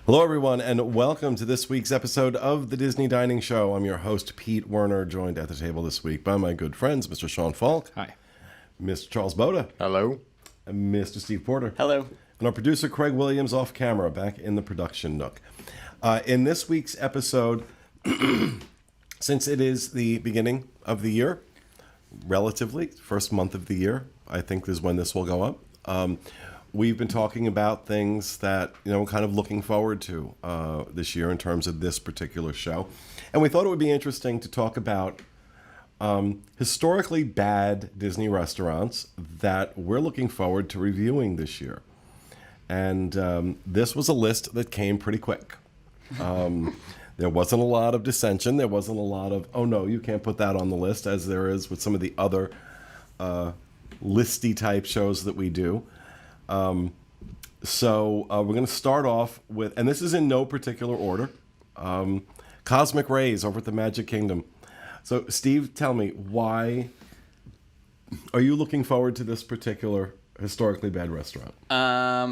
Hello, everyone, and welcome to this week's episode of the Disney Dining Show. I'm your host, Pete Werner, joined at the table this week by my good friends, Mr. Sean Falk. Hi. Mr. Charles Boda. Hello. And Mr. Steve Porter. Hello. And our producer, Craig Williams, off camera, back in the production nook. In this week's episode, since it is the beginning of the year, relatively, first month of the year, I think is when this will go up. We've been talking about things that, kind of looking forward to this year in terms of this particular show. And we thought it would be interesting to talk about historically bad Disney restaurants that we're looking forward to reviewing this year. And this was a list that came pretty quick. There wasn't a lot of dissension. There wasn't a lot of, oh no, you can't put that on the list, as there is with some of the other listy type shows that we do. So we're going to start off with, and this is in no particular order, Cosmic Rays over at the Magic Kingdom. So Steve, tell me, why are you looking forward to this particular historically bad restaurant?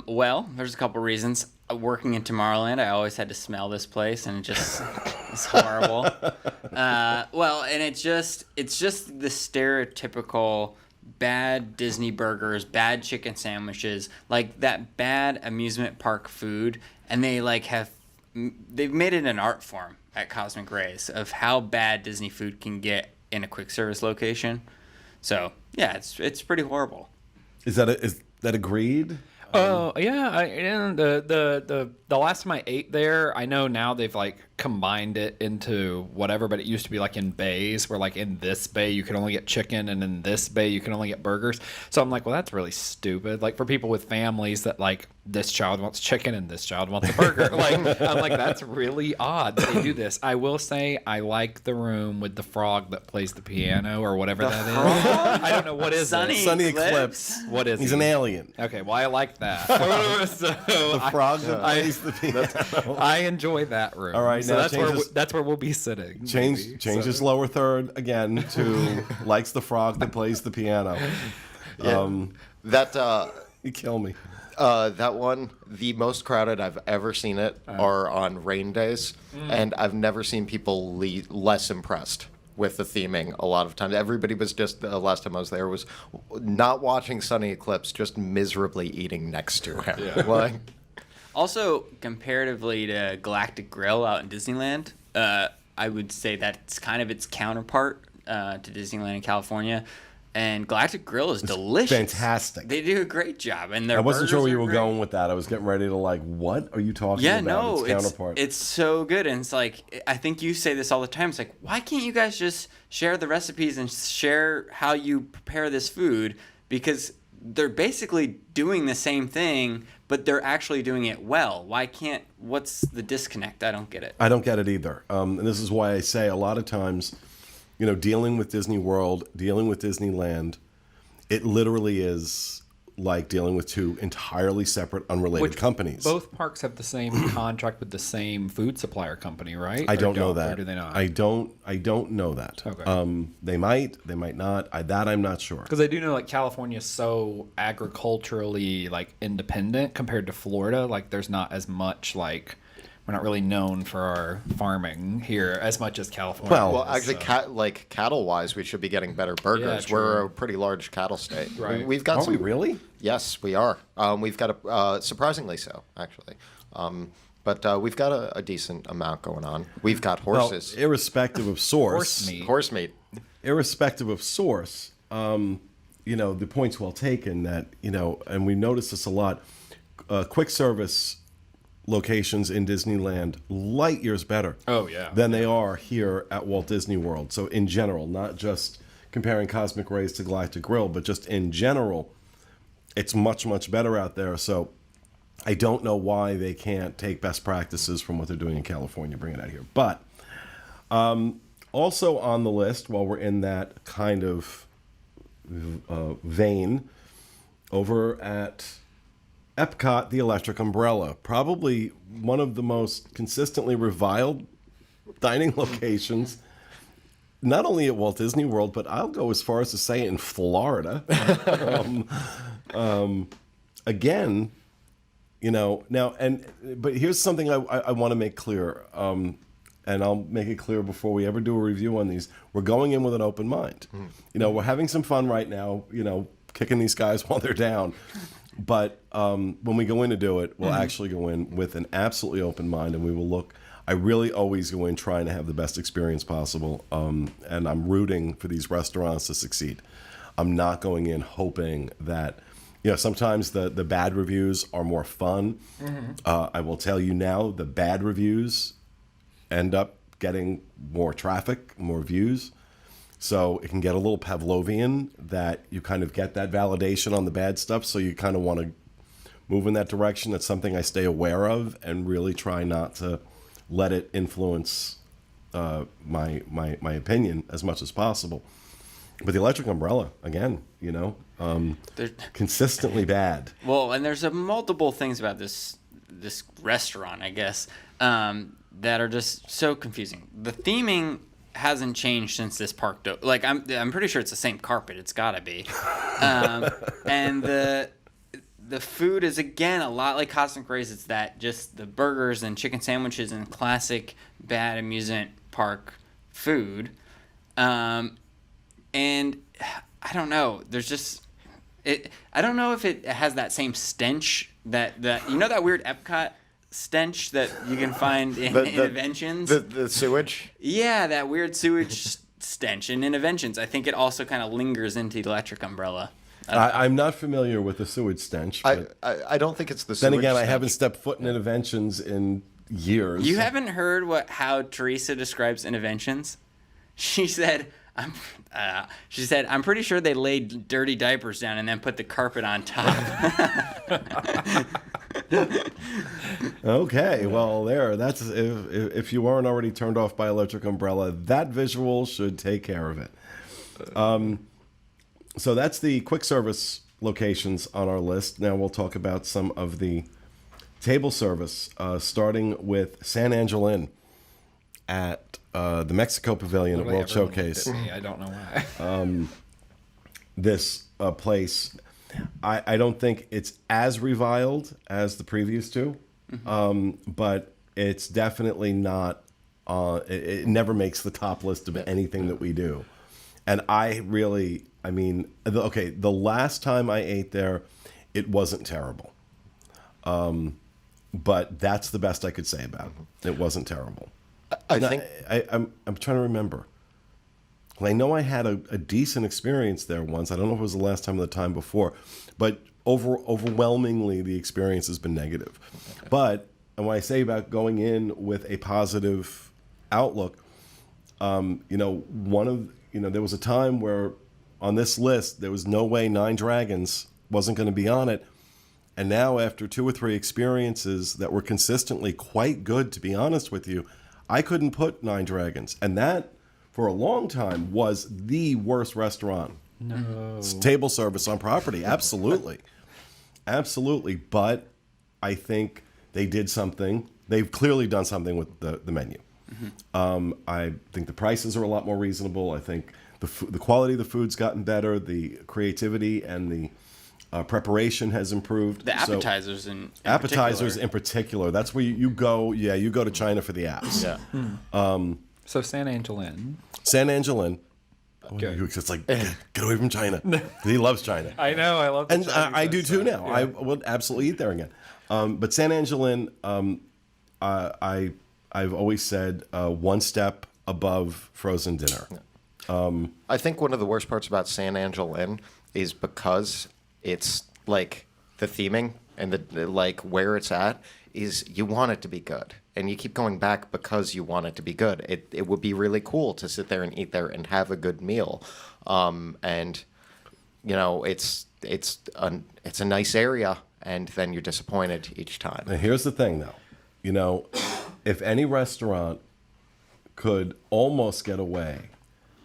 Well, there's a couple reasons. Working in Tomorrowland, I always had to smell this place, and it just it's horrible. And it's just the stereotypical bad Disney burgers, bad chicken sandwiches, like that bad amusement park food, and they've made it an art form at Cosmic Rays of how bad Disney food can get in a quick service location. So yeah, it's pretty horrible. Is that agreed? Oh yeah, and the last time I ate there, I know now they've combined it into whatever, but it used to be in bays where in this bay you can only get chicken and in this bay you can only get burgers. So I'm like, well, that's really stupid. For people with families that this child wants chicken and this child wants a burger. I'm like, that's really odd that they do this. I will say I like the room with the frog that plays the piano or whatever that is. I don't know what is Sunny it. Sunny Eclipse. What is He's he? an alien. Okay, well I like that. The frog that plays the piano. I enjoy that room. All right, so now that's where we'll be sitting. Change his lower third again to likes the frog that plays the piano. You kill me. That one, the most crowded I've ever seen it are on rain days, and I've never seen people less impressed with the theming. A lot of times, everybody was just the last time I was there was not watching Sunny Eclipse, just miserably eating next to him. Yeah. Also, comparatively to Galactic Grill out in Disneyland, I would say that's kind of its counterpart to Disneyland in California. And Galactic Grill is delicious. Fantastic. They do a great job. And their I wasn't sure where you were great. going with that. I was getting ready to what are you talking about? Its counterpart. It's so good. And it's I think you say this all the time. It's why can't you guys just share the recipes and share how you prepare this food? Because they're basically doing the same thing, but they're actually doing it well. What's the disconnect? I don't get it. I don't get it either. And this is why I say a lot of times, dealing with Disney World, dealing with Disneyland, it literally is like dealing with two entirely separate, unrelated companies. Both parks have the same contract with the same food supplier company, right? I don't know that. Or do they not? I don't know that. Okay. They might not. I'm not sure. Because I do know California is so agriculturally independent compared to Florida. There's not as much we're not really known for our farming here as much as California. Well, actually, cattle-wise, we should be getting better burgers. Yeah, We're a pretty large cattle state. Right. We've got Are we really? Yes, we are. We've got surprisingly so, actually. But we've got a decent amount going on. We've got horses. Well, irrespective of source. Horse meat. Irrespective of source, the point's well taken that, and we notice this a lot, quick service locations in Disneyland light years better than they are here at Walt Disney World. So in general, not just comparing Cosmic Rays to Galactic Grill, but just in general, it's much, much better out there. So I don't know why they can't take best practices from what they're doing in California, bring it out here. But also on the list, while we're in that kind of vein, over at Epcot, the Electric Umbrella, probably one of the most consistently reviled dining locations, not only at Walt Disney World, but I'll go as far as to say in Florida. Again, You know, now, but here's something I want to make clear, and I'll make it clear before we ever do a review on these. We're going in with an open mind. You know, we're having some fun right now, you know, kicking these guys while they're down. But when we go in to do it, we'll actually go in with an absolutely open mind, and we will look. I really always go in trying to have the best experience possible, and I'm rooting for these restaurants to succeed. I'm not going in hoping that, you know, sometimes the bad reviews are more fun. I will tell you now, the bad reviews end up getting more traffic, more views. So it can get a little Pavlovian that you kind of get that validation on the bad stuff. So you kind of want to move in that direction. That's something I stay aware of and really try not to let it influence my opinion as much as possible. But the Electric Umbrella, again, you know, consistently bad. Well, and there's multiple things about this restaurant, I guess, that are just so confusing. The theming hasn't changed since this park. Like I'm pretty sure it's the same carpet. It's gotta be. And the food is again a lot like Cosmic Rays. It's that just the burgers and chicken sandwiches and classic bad amusement park food. And I don't know. There's just it. I don't know if it has that same stench that you know that weird Epcot stench that you can find in Interventions. The sewage. Yeah, that weird sewage stench in Interventions. I think it also kind of lingers into the Electric Umbrella. I'm not familiar with the sewage stench. But I don't think it's the then sewage again, I stench. haven't stepped foot in Interventions in years. You haven't heard how Teresa describes Interventions? She said, I'm pretty sure they laid dirty diapers down and then put the carpet on top. Okay, well, that's if you weren't already turned off by Electric Umbrella, that visual should take care of it. So that's the quick service locations on our list. Now we'll talk about some of the table service, starting with San Angel Inn at the Mexico Pavilion at World Everyone looked Showcase. at me. I don't know why. This place, I don't think it's as reviled as the previous two, but it's definitely not. It never makes the top list of anything that we do. And I mean, okay, the last time I ate there, it wasn't terrible. But that's the best I could say about it. It wasn't terrible. I think I'm trying to remember. Well, I know I had a decent experience there once. I don't know if it was the last time or the time before, but overwhelmingly the experience has been negative. Okay. But and when I say about going in with a positive outlook, there was a time where on this list there was no way Nine Dragons wasn't going to be on it. And now after 2 or 3 experiences that were consistently quite good, to be honest with you, I couldn't put Nine Dragons. And that, for a long time, was the worst restaurant. No. Table service on property. Absolutely. Absolutely. But I think they did something. They've clearly done something with the menu. I think the prices are a lot more reasonable. I think the quality of the food's gotten better. The creativity and the preparation has improved. The appetizers in particular. That's where you go. Yeah, you go to China for the apps. Yeah. So San Angel Inn. San Angel Inn. Okay. It's like, get away from China. He loves China. I know. I love. And I do too now. Yeah. I would absolutely eat there again. But San Angel Inn, I've always said one step above frozen dinner. I think one of the worst parts about San Angel Inn is because it's like the theming and the like where it's at is you want it to be good and you keep going back because you want it to be good. It would be really cool to sit there and eat there and have a good meal, and you know it's a nice area and then you're disappointed each time. Now here's the thing though, you know, if any restaurant could almost get away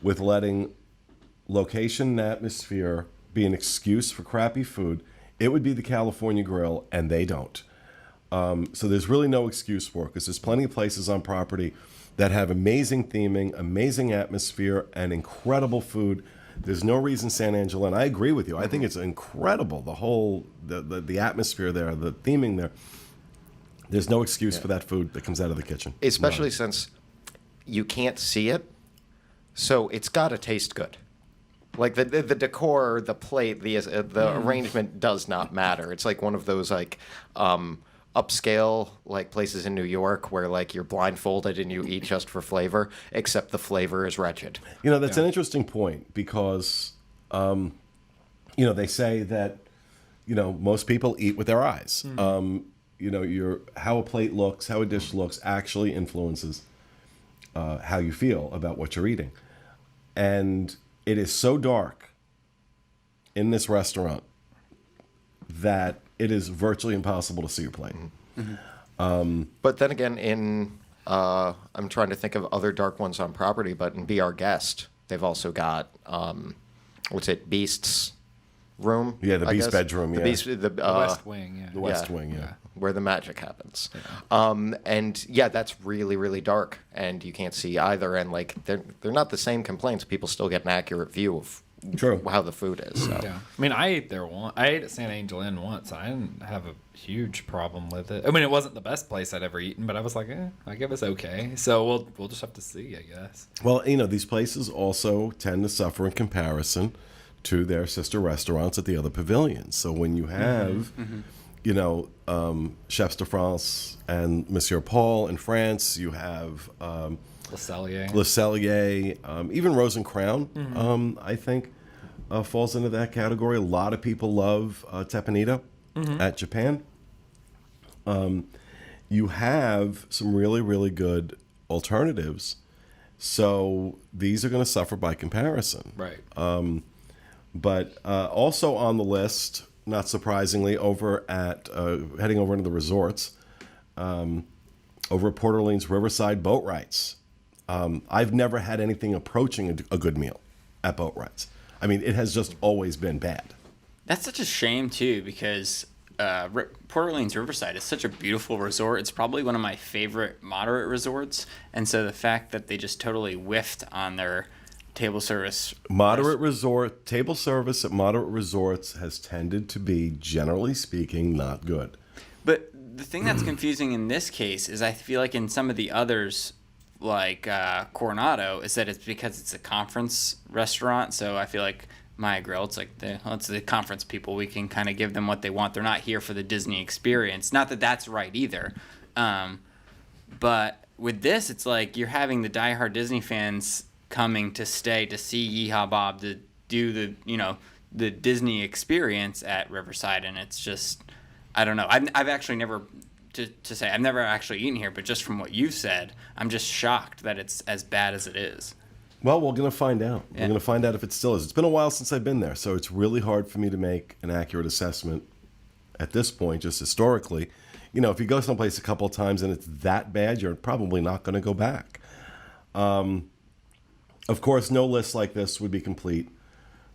with letting location and atmosphere be an excuse for crappy food, it would be the California Grill, and they don't. So there's really no excuse for it because there's plenty of places on property that have amazing theming, amazing atmosphere, and incredible food There's no reason San Angelo, and I agree with you. I think it's incredible. The whole, the atmosphere there, the theming there. There's no excuse for that food that comes out of the kitchen. Especially None. since you can't see it, so it's got to taste good. Like the decor, the plate, the arrangement does not matter. It's like one of those like upscale like places in New York where like you're blindfolded and you eat just for flavor, except the flavor is wretched. You know, that's an interesting point because, you know, they say that, you know, most people eat with their eyes. You know, how a plate looks, how a dish looks actually influences how you feel about what you're eating. And it is so dark in this restaurant that it is virtually impossible to see your plate. But then again, I'm trying to think of other dark ones on property, but in Be Our Guest, they've also got, Beast's room? Yeah, the I Beast guess? bedroom, The yeah. Beast, The West Wing, yeah. The West Wing, yeah. Where the magic happens. And yeah, that's really, really dark, and you can't see either. And like, they're not the same complaints. People still get an accurate view of True. how the food is. So. Yeah, I mean, I ate there once. I ate at San Angel Inn once. I didn't have a huge problem with it. I mean, it wasn't the best place I'd ever eaten, but I was like, I guess it's okay. So we'll just have to see, I guess. Well, you know, these places also tend to suffer in comparison to their sister restaurants at the other pavilions. So when you have, you know, Chefs de France and Monsieur Paul in France, you have Le Cellier. Le Cellier, even Rose and Crown, I think, falls into that category. A lot of people love Teppanyaki at Japan. You have some really, really good alternatives. So these are going to suffer by comparison. Right. But also on the list, not surprisingly, over at heading over into the resorts, over at Port Orleans Riverside Boat Rides. I've never had anything approaching a good meal at Boat Rides. I mean, it has just always been bad. That's such a shame too, because Port Orleans Riverside is such a beautiful resort. It's probably one of my favorite moderate resorts, and so the fact that they just totally whiffed on their table service. Table service at moderate resorts has tended to be, generally speaking, not good. But the thing that's confusing in this case is I feel like in some of the others, like Coronado, is that it's because it's a conference restaurant. So I feel like Maya Grill, it's like it's the conference people. We can kind of give them what they want. They're not here for the Disney experience. Not that that's right either. But with this, it's like you're having the diehard Disney fans coming to stay to see Yeehaw Bob, to do the Disney experience at Riverside, and it's just, I don't know. I've actually never, to say, I've never actually eaten here, but just from what you've said, I'm just shocked that it's as bad as it is. Well, we're going to find out. Yeah. We're going to find out if it still is. It's been a while since I've been there, so it's really hard for me to make an accurate assessment at this point, just historically. You know, if you go someplace a couple of times and it's that bad, you're probably not going to go back. Of course, no list like this would be complete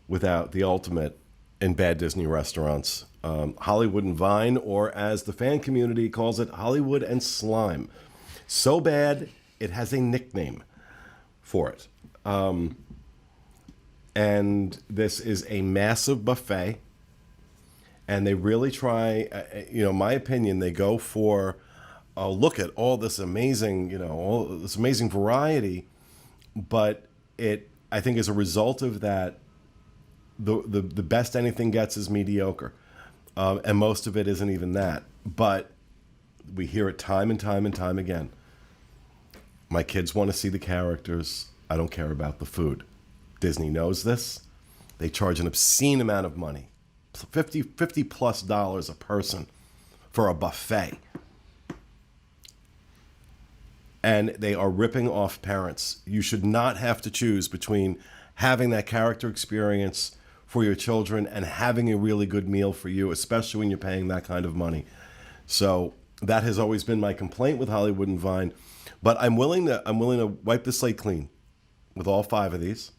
without the ultimate in bad Disney restaurants, Hollywood and Vine, or as the fan community calls it, Hollywood and Slime. So bad, it has a nickname for it. And this is a massive buffet, and they really try, my opinion, they go for, look at all this amazing, all this amazing variety, but I think as a result of that, the best anything gets is mediocre, and most of it isn't even that. But we hear it time and time and time again. My kids want to see the characters. I don't care about the food. Disney knows this. They charge an obscene amount of money, $50 plus a person for a buffet. And they are ripping off parents. You should not have to choose between having that character experience for your children and having a really good meal for you, especially when you're paying that kind of money. So that has always been my complaint with Hollywood and Vine. But I'm willing to wipe the slate clean with all 5 of these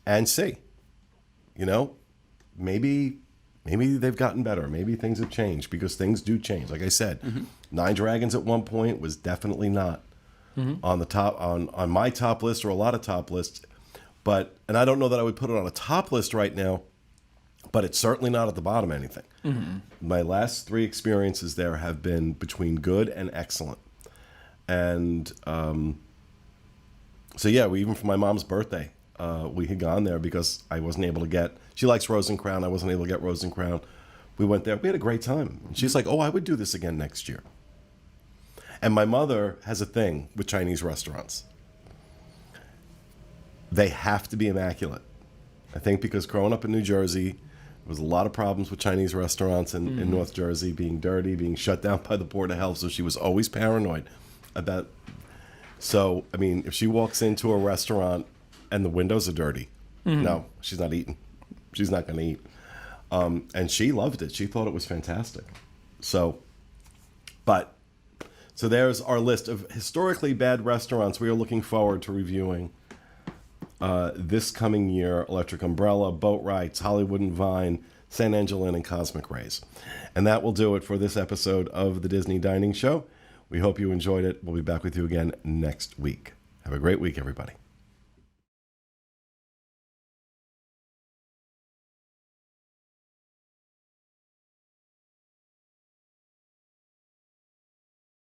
and see. Maybe they've gotten better. Maybe things have changed, because things do change. Like I said, Nine Dragons at one point was definitely not on the top on my top list or a lot of top lists. And I don't know that I would put it on a top list right now, but it's certainly not at the bottom of anything. My last 3 experiences there have been between good and excellent. And so, yeah, even for my mom's birthday, we had gone there because I wasn't able to get, she likes Rosencrown. I wasn't able to get Rosencrown. We went there. We had a great time. And she's like, oh, I would do this again next year. And my mother has a thing with Chinese restaurants. They have to be immaculate. I think because growing up in New Jersey, there was a lot of problems with Chinese restaurants in North Jersey, being dirty, being shut down by the Board of Health. So she was always paranoid about. So, I mean, if she walks into a restaurant and the windows are dirty, no, she's not eating. She's not going to eat. And she loved it. She thought it was fantastic. So there's our list of historically bad restaurants we are looking forward to reviewing this coming year: Electric Umbrella, Boat Rights, Hollywood and Vine, San Angelo Inn, and Cosmic Rays. And that will do it for this episode of the Disney Dining Show. We hope you enjoyed it. We'll be back with you again next week. Have a great week, everybody.